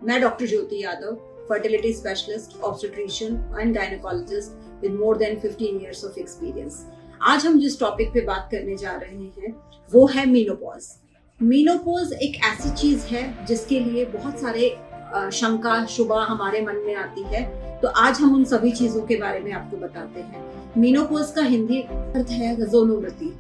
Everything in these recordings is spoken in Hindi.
मैं doctor Jyoti Yadav, fertility specialist, obstetrician and gynaecologist with more than 15 years of experience. आज हम जिस टॉपिक पे बात करने जा रहे हैं वो है मीनोपॉज। मीनोपॉज एक ऐसी चीज है जिसके लिए बहुत सारे शंका शुबा हमारे मन में आती है, तो आज हम उन सभी चीजों के बारे में आपको बताते हैं। मीनोपॉज का हिंदी अर्थ है रजोनोवृत्ति,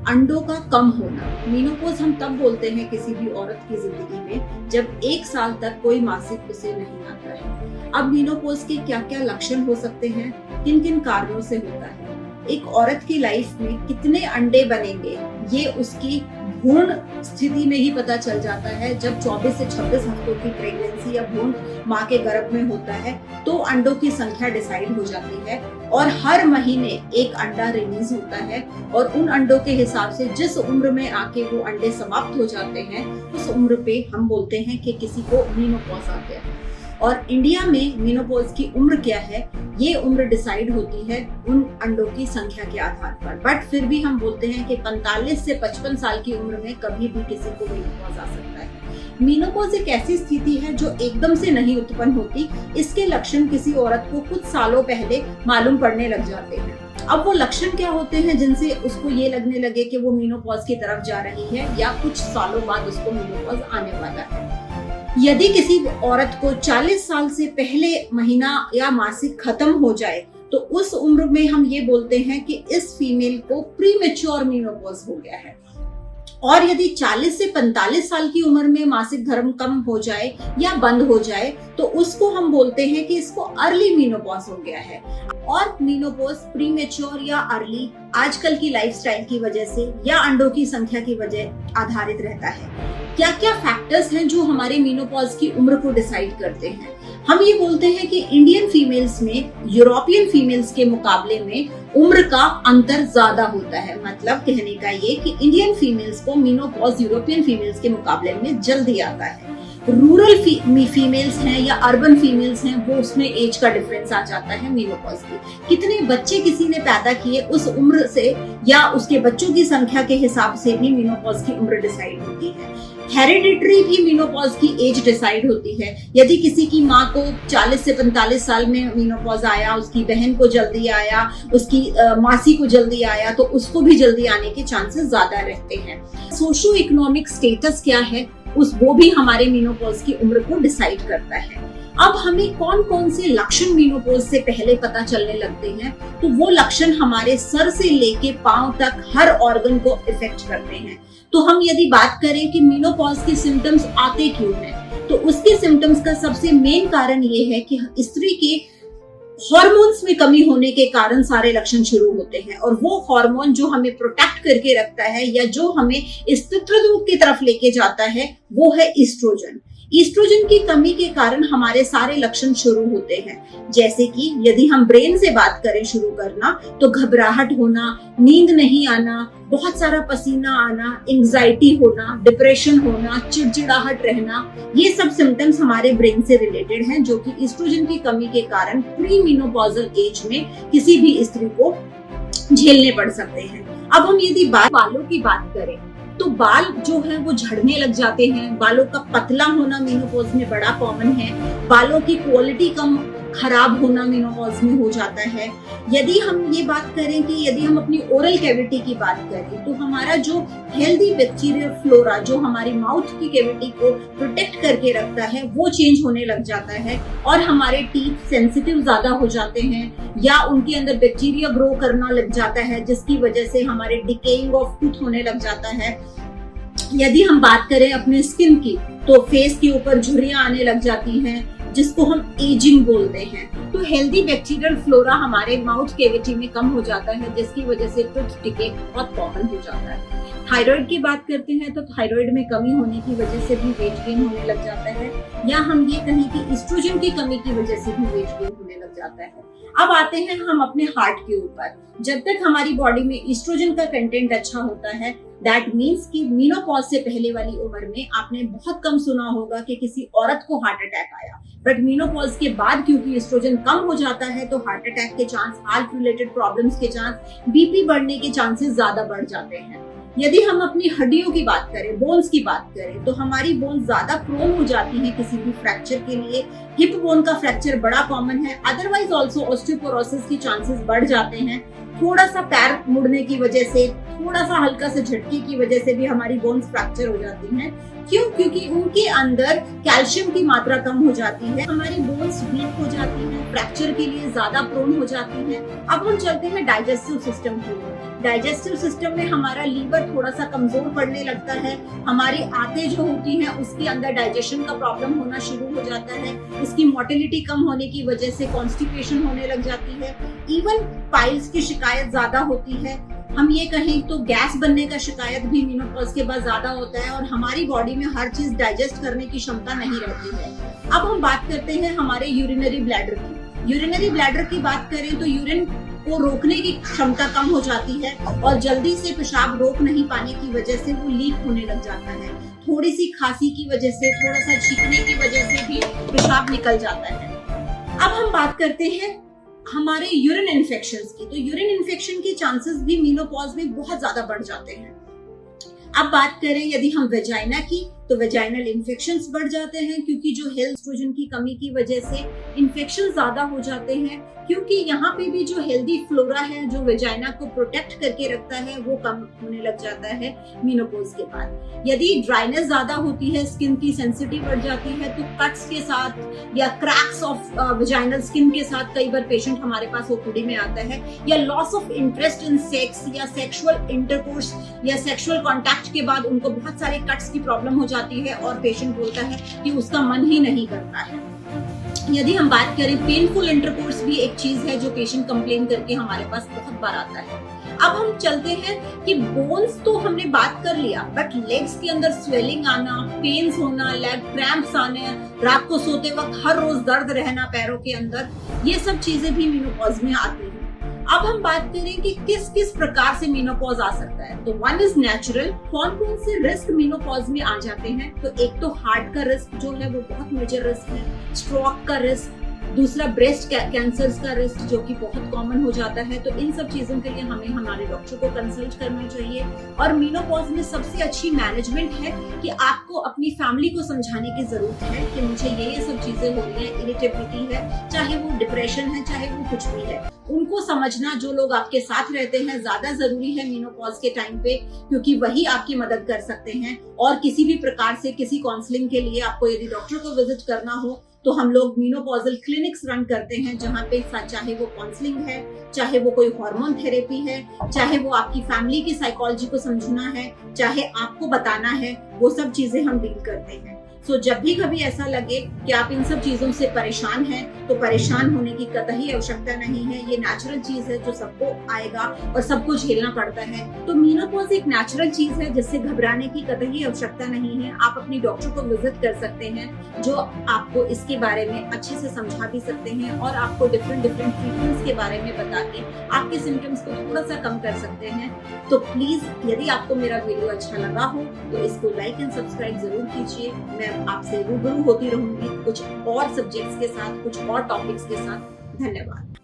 अंडों का कम होना। मीनोपॉज हम तब बोलते हैं किसी भी औरत की जिंदगी में जब 1 साल तक कोई मासिक उसे नहीं आता है। अब मीनोपॉज के क्या क्या लक्षण हो सकते हैं, किन किन कारणों से होता है, एक औरत की लाइफ में कितने अंडे बनेंगे, ये उसकी भ्रूण स्थिति में ही पता चल जाता है। जब 24 से 26 हफ्तों की प्रेगनेंसी या भ्रूण माँ के गर्भ में होता है तो अंडों की संख्या डिसाइड हो जाती है और हर महीने एक अंडा रिलीज होता है और उन अंडों के हिसाब से जिस उम्र में आके वो अंडे समाप्त हो जाते हैं उस उम्र पे हम बोलते हैं कि किसी को मीनोपॉज आ गया है। और इंडिया में मीनोपॉज की उम्र क्या है, ये उम्र डिसाइड होती है उन अंडों की संख्या के आधार पर, बट फिर भी हम बोलते हैं कि 45 से 55 साल की उम्र में कभी भी किसी को मीनोपॉज आ सकता है। मीनोपॉज एक ऐसी स्थिति है जो एकदम से नहीं उत्पन्न होती। इसके लक्षण किसी औरत को कुछ सालों पहले मालूम पड़ने लग जाते हैं। अब वो लक्षण क्या होते हैं जिनसे उसको ये लगने लगे कि वो मीनोपॉज की तरफ जा रही है या कुछ सालों बाद उसको मीनोपॉज आने वाला है। यदि किसी औरत को 40 साल से पहले महीना या मासिक खत्म हो जाए तो उस उम्र में हम ये बोलते हैं कि इस फीमेल को प्रीमेच्योर मीनोपॉज हो गया है। और यदि 40 से 45 साल की उम्र में मासिक धर्म कम हो जाए या बंद हो जाए तो उसको हम बोलते हैं कि इसको अर्ली मीनोपॉज हो गया है। और मीनोपॉज प्रीमेच्योर या अर्ली आजकल की लाइफस्टाइल की वजह से या अंडों की संख्या की वजह आधारित रहता है। क्या क्या फैक्टर्स हैं जो हमारे मीनोपॉज की उम्र को डिसाइड करते हैं। हम ये बोलते हैं कि इंडियन फीमेल्स में यूरोपियन फीमेल्स के मुकाबले में उम्र का अंतर ज्यादा होता है। मतलब कहने का ये कि इंडियन फीमेल्स को मीनोपॉज यूरोपियन फीमेल्स के मुकाबले में जल्दी आता है। रूरल फीमेल्स हैं या अर्बन फीमेल्स हैं वो उसमें एज का डिफरेंस आ जाता है मीनोपॉज की। कितने बच्चे किसी ने पैदा किए उस उम्र से या उसके बच्चों की संख्या के हिसाब से भी मीनोपॉज की उम्र डिसाइड होती है। हेरिडिटरी भी मीनोपॉज की एज डिसाइड होती है। यदि किसी की माँ को 40 से 45 साल में मीनोपॉज आया, उसकी बहन को जल्दी आया, उसकी मासी को जल्दी आया, तो उसको भी जल्दी आने के चांसेस ज्यादा रहते हैं। सोशो इकोनॉमिक स्टेटस क्या है वो भी हमारे मीनोपॉज की उम्र को डिसाइड करता है। अब हमें कौन कौन से लक्षण मीनोपॉज से पहले पता चलने लगते हैं, तो वो लक्षण हमारे सर से लेके पांव तक हर ऑर्गन को इफेक्ट करते हैं। तो हम यदि बात करें कि मीनोपॉज के सिम्टम्स आते क्यों हैं, तो उसके सिम्टम्स का सबसे मेन कारण ये है कि स्त्री के हार्मोन्स में कमी होने के कारण सारे लक्षण शुरू होते हैं। और वो हार्मोन जो हमें प्रोटेक्ट करके रखता है या जो हमें स्त्रीत्व की तरफ लेके जाता है वो है ईस्ट्रोजन। ईस्ट्रोजन की कमी के कारण हमारे सारे लक्षण शुरू होते हैं। जैसे कि यदि हम ब्रेन से बात करें शुरू करना, तो घबराहट होना, नींद नहीं आना, बहुत सारा पसीना आना, एंजाइटी होना, डिप्रेशन होना, चिड़चिड़ाहट रहना, ये सब सिम्टम्स हमारे ब्रेन से रिलेटेड हैं जो कि ईस्ट्रोजन की कमी के कारण प्री मीनोपॉजल एज में किसी भी स्त्री को झेलने पड़ सकते हैं। अब हम यदि बालों की बात करें तो बाल जो है वो झड़ने लग जाते हैं। बालों का पतला होना मीनोपॉज में बड़ा कॉमन है। बालों की क्वालिटी कम खराब होना मीनोपॉज में हो जाता है। यदि हम ये बात करें कि यदि हम अपनी ओरल कैविटी की बात करें तो हमारा जो हेल्दी बैक्टीरियल फ्लोरा जो हमारी माउथ की कैविटी को प्रोटेक्ट करके रखता है वो चेंज होने लग जाता है और हमारे टीथ सेंसिटिव ज्यादा हो जाते हैं या उनके अंदर बैक्टीरिया ग्रो करना लग जाता है जिसकी वजह से हमारे डिकेइंग ऑफ टूथ होने लग जाता है। यदि हम बात करें अपने स्किन की तो फेस के ऊपर झुर्रियां आने लग जाती हैं जिसको हम एजिंग बोलते हैं। तो हेल्दी बैक्टीरियल फ्लोरा हमारे माउथ कैविटी में कम हो जाता है जिसकी वजह से टूथ डिके बहुत कॉमन हो जाता है। थायराइड की बात करते हैं तो थायराइड में कमी होने की वजह से भी वेट गेन होने लग जाता है या हम ये कहें कि एस्ट्रोजन की कमी की वजह से भी वेट गेन होने लग जाता है। अब आते हैं हम अपने हार्ट के ऊपर। जब तक हमारी बॉडी में एस्ट्रोजन का कंटेंट अच्छा होता है, दैट मीन्स कि मीनोपॉज से पहले वाली उम्र में आपने बहुत कम सुना होगा कि किसी औरत को हार्ट अटैक आया, बट मीनोपॉज के बाद क्योंकि एस्ट्रोजन कम हो जाता है तो हार्ट अटैक के चांस, हार्ट रिलेटेड प्रॉब्लम्स के चांस, बीपी बढ़ने के चांसेस ज्यादा बढ़ जाते हैं। यदि हम अपनी हड्डियों की बात करें, बोन्स की बात करें, तो हमारी बोन्स ज्यादा प्रोन हो जाती है किसी भी फ्रैक्चर के लिए। हिप बोन का फ्रैक्चर बड़ा कॉमन है। अदरवाइज ऑल्सो ऑस्टियोपोरोसिस की चांसेस बढ़ जाते हैं। थोड़ा सा पैर मुड़ने की वजह से, थोड़ा सा हल्का से झटके की वजह से भी हमारी बोन्स फ्रैक्चर हो जाती हैं। क्यों? क्योंकि उनके अंदर कैल्शियम की मात्रा कम हो जाती है, हमारी बोन्स वीक हो जाती हैं, फ्रैक्चर के लिए ज्यादा प्रोन हो जाती हैं। अब हम चलते हैं डाइजेस्टिव सिस्टम की ओर। डाइजेस्टिव सिस्टम में हमारा लीवर थोड़ा सा कमजोर पड़ने लगता है। हमारी आंतें जो होती हैं उसके अंदर डाइजेशन का प्रॉब्लम होना शुरू हो जाता है। उसकी मोटिलिटी कम होने की वजह से कॉन्स्टिपेशन होने लग जाती है। इवन पाइल्स की शिकायत ज्यादा होती है। हम ये कहें तो गैस बनने का शिकायत भी मेनोपॉज के बाद ज्यादा होता है और हमारी बॉडी में हर चीज डाइजेस्ट करने की क्षमता नहीं रहती है। अब हम बात करते हैं हमारे यूरिनरी ब्लैडर की। यूरिनरी ब्लैडर की बात करें तो यूरिन को रोकने की क्षमता कम हो जाती है और जल्दी से पेशाब रोक नहीं पाने की वजह से वो लीक होने लग जाता है। थोड़ी सी खांसी की वजह से, थोड़ा सा छींकने की वजह से भी पेशाब निकल जाता है। अब हम बात करते हैं हमारे यूरिन इन्फेक्शंस की। तो यूरिन इन्फेक्शन के चांसेस भी मेनोपॉज में बहुत ज्यादा बढ़ जाते हैं। अब बात करें यदि हम वेजाइना की, तो वेजाइनल इन्फेक्शंस बढ़ जाते हैं क्योंकि जो हेल्थ एस्ट्रोजन की कमी की वजह से इन्फेक्शन ज्यादा हो जाते हैं। क्योंकि यहाँ पे भी जो हेल्दी फ्लोरा है जो वेजाइना को प्रोटेक्ट करके रखता है वो कम होने लग जाता है मेनोपॉज के बाद। यदि ड्राइनेस ज्यादा होती है, स्किन की सेंसिटिविटी बढ़ जाती है, तो कट्स के साथ या क्रैक्स ऑफ वेजाइनल स्किन के साथ कई बार पेशेंट हमारे पास ओपीडी में आता है। या loss of interest in sex या सेक्सुअल इंटरकोर्स या सेक्सुअल कॉन्टैक्ट के बाद उनको बहुत सारे कट्स की प्रॉब्लम हो जाती है और पेशेंट बोलता है कि उसका मन ही नहीं करता है। यदि हम बात करें, पेनफुल इंटरकोर्स भी एक चीज है जो पेशेंट कंप्लेन करके हमारे पास बहुत बार आता है। अब हम चलते हैं कि बोन्स तो हमने बात कर लिया, बट लेग्स के अंदर स्वेलिंग आना, पेन्स होना, लेग क्रैम्प्स आने, रात को सोते वक्त हर रोज दर्द रहना पैरों के अंदर, ये सब चीजें भी मेनोपॉज में आती हैं। अब हम बात करें कि किस किस प्रकार से मेनोपॉज आ सकता है। तो वन इज नेचुरल। कौन कौन से रिस्क मेनोपॉज में आ जाते हैं? तो एक तो हार्ट का रिस्क जो है वो बहुत मेजर रिस्क है, स्ट्रोक का रिस्क, दूसरा ब्रेस्ट कैंसर का रिस्क जो कि बहुत कॉमन हो जाता है। तो इन सब चीजों के लिए हमें हमारे डॉक्टर को कंसल्ट करना चाहिए। और मेनोपॉज में सबसे अच्छी मैनेजमेंट है कि आपको अपनी फैमिली को समझाने की जरूरत है कि मुझे ये सब चीजें हो रही है, इरिटेबिलिटी है, चाहे वो डिप्रेशन है, चाहे वो कुछ भी है। उनको समझना, जो लोग आपके साथ रहते हैं, ज्यादा जरूरी है मेनोपॉज के टाइम पे, क्योंकि वही आपकी मदद कर सकते हैं। और किसी भी प्रकार से किसी काउंसलिंग के लिए आपको यदि डॉक्टर को विजिट करना हो तो हम लोग मेनोपॉजल क्लिनिक्स रन करते हैं, जहाँ पे चाहे वो काउंसलिंग है, चाहे वो कोई हार्मोन थेरेपी है, चाहे वो आपकी फैमिली की साइकोलॉजी को समझना है, चाहे आपको बताना है, वो सब चीजें हम डील करते हैं। सो जब भी कभी ऐसा लगे कि आप इन सब चीजों से परेशान हैं, तो परेशान होने की कतई आवश्यकता नहीं है। ये नेचुरल चीज है जो सबको आएगा और सबको झेलना पड़ता है। तो मेनोपॉज एक नेचुरल चीज है जिससे घबराने की कतई आवश्यकता नहीं है। आप अपनी डॉक्टर को विजिट कर सकते हैं जो आपको इसके बारे में अच्छे से समझा भी सकते हैं और आपको डिफरेंट ट्रीटमेंट्स के बारे में बता के आपके सिम्टम्स को थोड़ा सा कम कर सकते हैं। तो प्लीज, यदि आपको मेरा वीडियो अच्छा लगा हो तो इसको लाइक एंड सब्सक्राइब जरूर कीजिए। मैं आपसे रूबरू होती रहूंगी कुछ और सब्जेक्ट्स के साथ, कुछ और टॉपिक्स के साथ। धन्यवाद।